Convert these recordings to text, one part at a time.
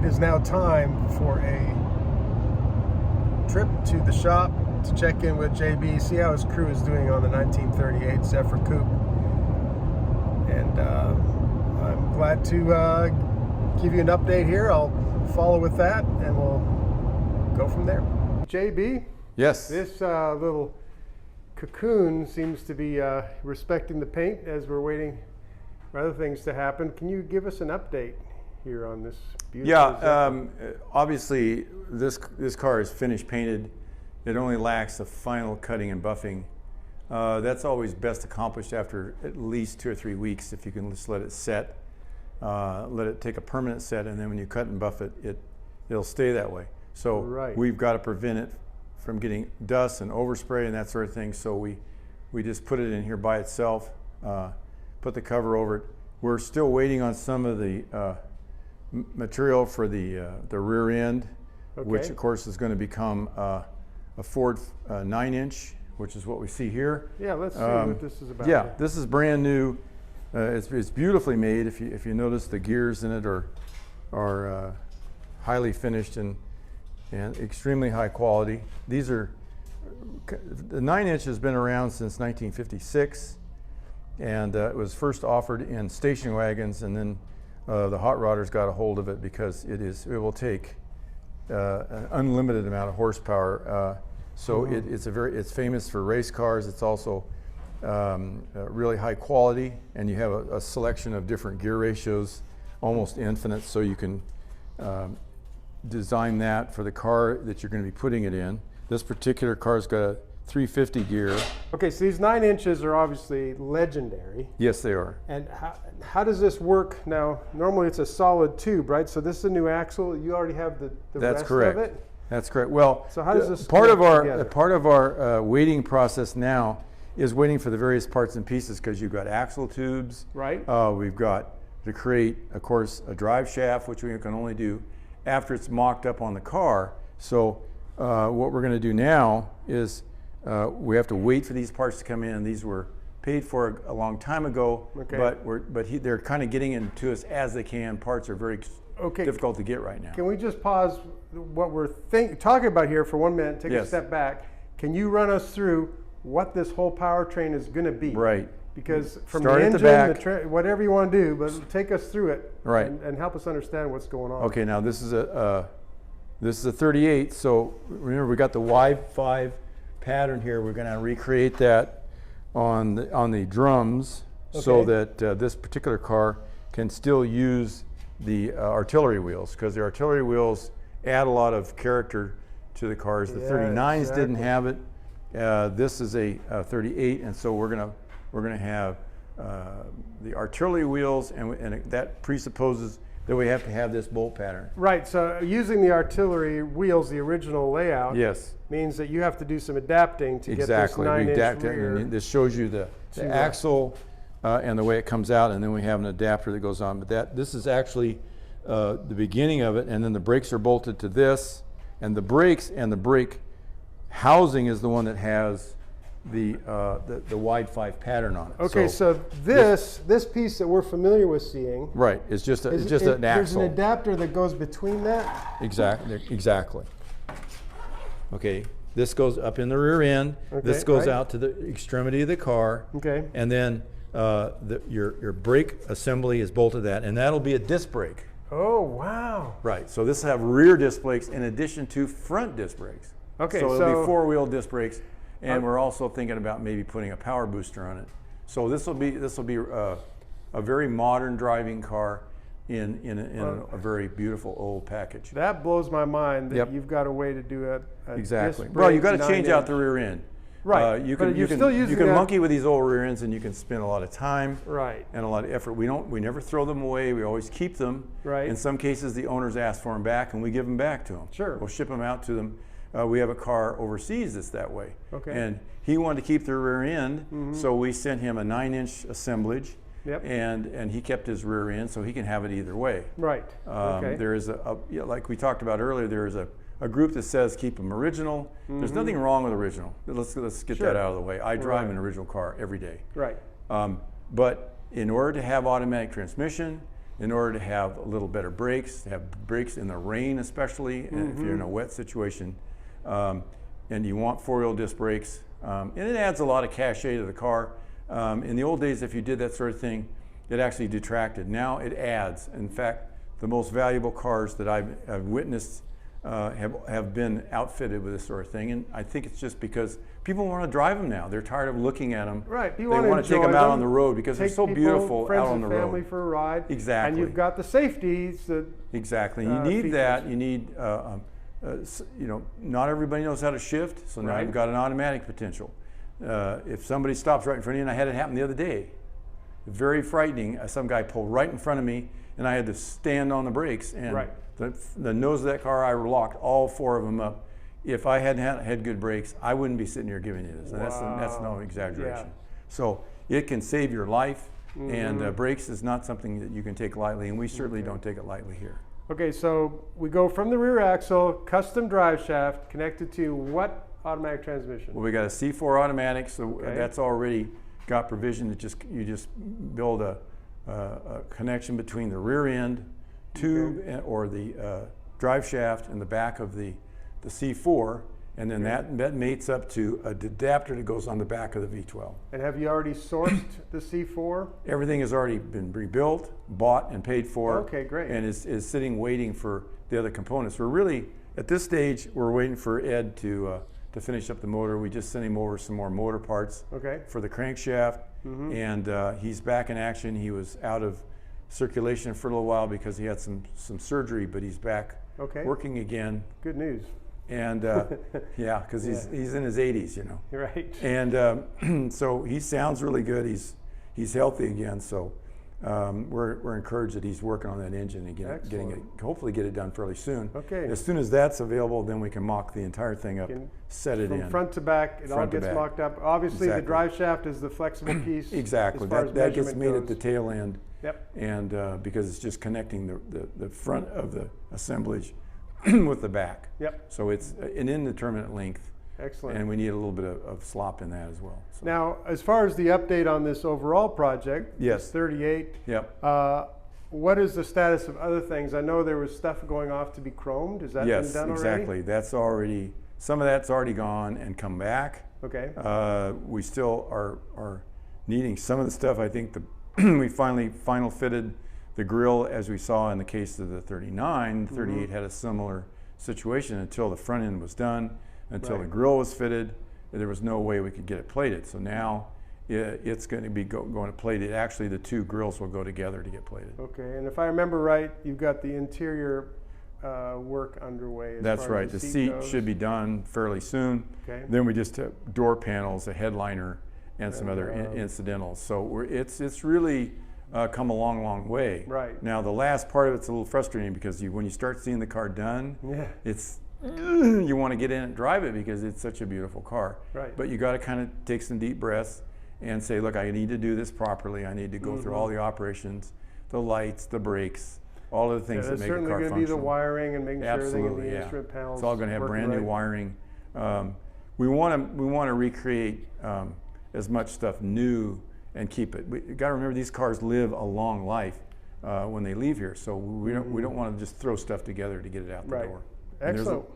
it is now time for a trip to the shop to check in with JB, see how his crew is doing on the 1938 Zephyr coupe. And I'm glad to give you an update here. I'll follow with that and we'll go from there. JB? Yes. This little cocoon seems to be respecting the paint as we're waiting for other things to happen. Can you give us an update here on this beautiful Zephyr? Obviously this car is finished painted. It only lacks the final cutting and buffing. That's always best accomplished after at least 2 or 3 weeks if you can just let it set. Let it take a permanent set, and then when you cut and buff it, it'll stay that way. So we've got to prevent it from getting dust and overspray and that sort of thing. So we just put it in here by itself, put the cover over it. We're still waiting on some of the material for the rear end, which of course is going to become a Ford 9-inch, which is what we see here. Yeah, let's see what this is about. Yeah, this is brand new. It's beautifully made. If you notice, the gears in it are highly finished and extremely high quality. The 9-inch has been around since 1956, and it was first offered in station wagons, and then the hot rodders got a hold of it because it will take an unlimited amount of horsepower. It's famous for race cars. It's also really high quality, and you have a selection of different gear ratios, almost infinite, so you can design that for the car that you're going to be putting it in. This particular car's got a 350 gear. Okay, so these 9 inches are obviously legendary. Yes, they are. And how does this work now? Normally it's a solid tube, right? So this is a new axle. You already have the rest of it? That's correct. Well, so how does this part of our waiting process now is waiting for the various parts and pieces, because you've got axle tubes. Right. We've got to create, of course, a drive shaft, which we can only do after it's mocked up on the car. So what we're going to do now is we have to wait for these parts to come in. These were paid for a long time ago, but they're kind of getting into us as they can. Parts are very difficult to get right now. Can we just pause what we're talking about here for 1 minute, take a step back. Can you run us through what this whole powertrain is going to be? Right. Because from Start the at engine, the back. whatever you want to do, but take us through it, right, and help us understand what's going on. Okay, now this is a 38. So remember, we got the Y5 pattern here. We're going to recreate that on the drums, so that this particular car can still use the artillery wheels, because the artillery wheels add a lot of character to the cars. The 39s didn't have it. This is a 38, and so we're gonna have the artillery wheels, and that presupposes that we have to have this bolt pattern. Right. So using the artillery wheels, the original layout, means that you have to do some adapting to get this 9-inch rear. And this shows you the axle and the way it comes out, and then we have an adapter that goes on. But this is actually the beginning of it, and then the brakes are bolted to this, and the brakes and the brake housing is the one that has the wide 5 pattern on it. Okay, so this piece that we're familiar with seeing, right, is just an axle. There's an adapter that goes between that. Exactly. Okay, this goes up in the rear end. This goes out to the extremity of the car. Okay, and then your brake assembly is bolted to that, and that'll be a disc brake. Oh wow! Right. So this will have rear disc brakes in addition to front disc brakes. Okay, so it'll be 4-wheel disc brakes, and we're also thinking about maybe putting a power booster on it. So this will be a very modern driving car in a very beautiful old package. That blows my mind that you've got a way to do a exactly. Disc brake. Well, you've got to change out the rear end. Right. You can monkey with these old rear ends, and you can spend a lot of time and a lot of effort. We never throw them away. We always keep them. Right. In some cases, the owners ask for them back, and we give them back to them. Sure. We'll ship them out to them. We have a car overseas that's that way. Okay. And he wanted to keep the rear end, so we sent him a 9-inch assemblage. Yep. And he kept his rear end, so he can have it either way. Right. There is like we talked about earlier, there is a group that says keep them original. There's nothing wrong with original. Let's get that out of the way. I drive an original car every day. Right. But in order to have automatic transmission, in order to have a little better brakes, to have brakes in the rain especially, and if you're in a wet situation. And you want four-wheel disc brakes. And it adds a lot of cachet to the car. In the old days, if you did that sort of thing, it actually detracted. Now it adds. In fact, the most valuable cars that I've witnessed have been outfitted with this sort of thing. And I think it's just because people want to drive them now. They're tired of looking at them. Right. They want to take them out on the road because they're so beautiful friends out on the and family road. for a ride. Exactly. And you've got the safeties. Exactly. You need features. that. You need, you know, not everybody knows how to shift, so now you've got an automatic potential. If somebody stops right in front of you, and I had it happen the other day, very frightening. Some guy pulled right in front of me, and I had to stand on the brakes. And the nose of that car, I locked all four of them up. If I hadn't had good brakes, I wouldn't be sitting here giving you this. And that's no exaggeration. Yeah. So it can save your life, and brakes is not something that you can take lightly, and we certainly don't take it lightly here. Okay, so we go from the rear axle, custom drive shaft, connected to what automatic transmission? Well, we got a C4 automatic, so that's already got provision that you just build a connection between the rear end tube or the drive shaft and the back of the C4, and then that mates up to an adapter that goes on the back of the V12. And have you already sourced the C4? Everything has already been rebuilt, bought, and paid for. Okay, great. And is sitting waiting for the other components. We're really, at this stage, we're waiting for Ed to finish up the motor. We just sent him over some more motor parts for the crankshaft, and he's back in action. He was out of circulation for a little while because he had some surgery, but he's back working again. Good news. And yeah, because he's in his 80s, you know. Right. And so he sounds really good. He's healthy again. So we're encouraged that he's working on that engine and getting it, hopefully get it done fairly soon. Okay. As soon as that's available, then we can mock the entire thing up, set it in. From front to back, it all gets mocked up. Obviously, the drive shaft is the flexible piece. Exactly. That gets made at the tail end. Yep. And because it's just connecting the front of the assemblage with the back. Yep. So it's an indeterminate length. Excellent. And we need a little bit of slop in that as well. So. Now, as far as the update on this overall project, yes, 38. Yep. What is the status of other things? I know there was stuff going off to be chromed. Is that been done already? Yes, exactly. That's already, some of that's already gone and come back. Okay. We still are needing some of the stuff. I think we final fitted the grille, as we saw in the case of the 39. 38 had a similar situation until the front end was done, until the grille was fitted. There was no way we could get it plated. So now it's going to be going to plated. Actually, the two grills will go together to get plated. Okay, and if I remember right, you've got the interior work underway. That's right. The seat should be done fairly soon. Okay. Then we just have door panels, a headliner, and some other incidentals. So it's really come a long way. Right. Now the last part of it's a little frustrating because when you start seeing the car done, it's you want to get in and drive it because it's such a beautiful car. Right. But you got to kind of take some deep breaths and say, look, I need to do this properly. I need to go through all the operations, the lights, the brakes, all of the things that make a car functional. Certainly going to be the wiring and making sure the instrument panels. It's all going to have brand new wiring. We want to recreate as much stuff new and keep it. We got to remember these cars live a long life when they leave here, so we don't want to just throw stuff together to get it out the door. Excellent.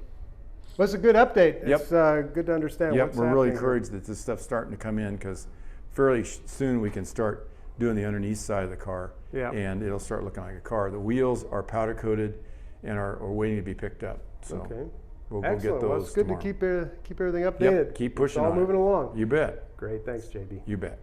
Well, it's a good update. It's good to understand what's happening. We're really encouraged that this stuff's starting to come in because fairly soon we can start doing the underneath side of the car, and it'll start looking like a car. The wheels are powder coated and are waiting to be picked up. So we'll go get those. Well, it's good tomorrow. to keep everything updated. Keep pushing it's all on moving along. You bet. Great. Thanks, JB. You bet.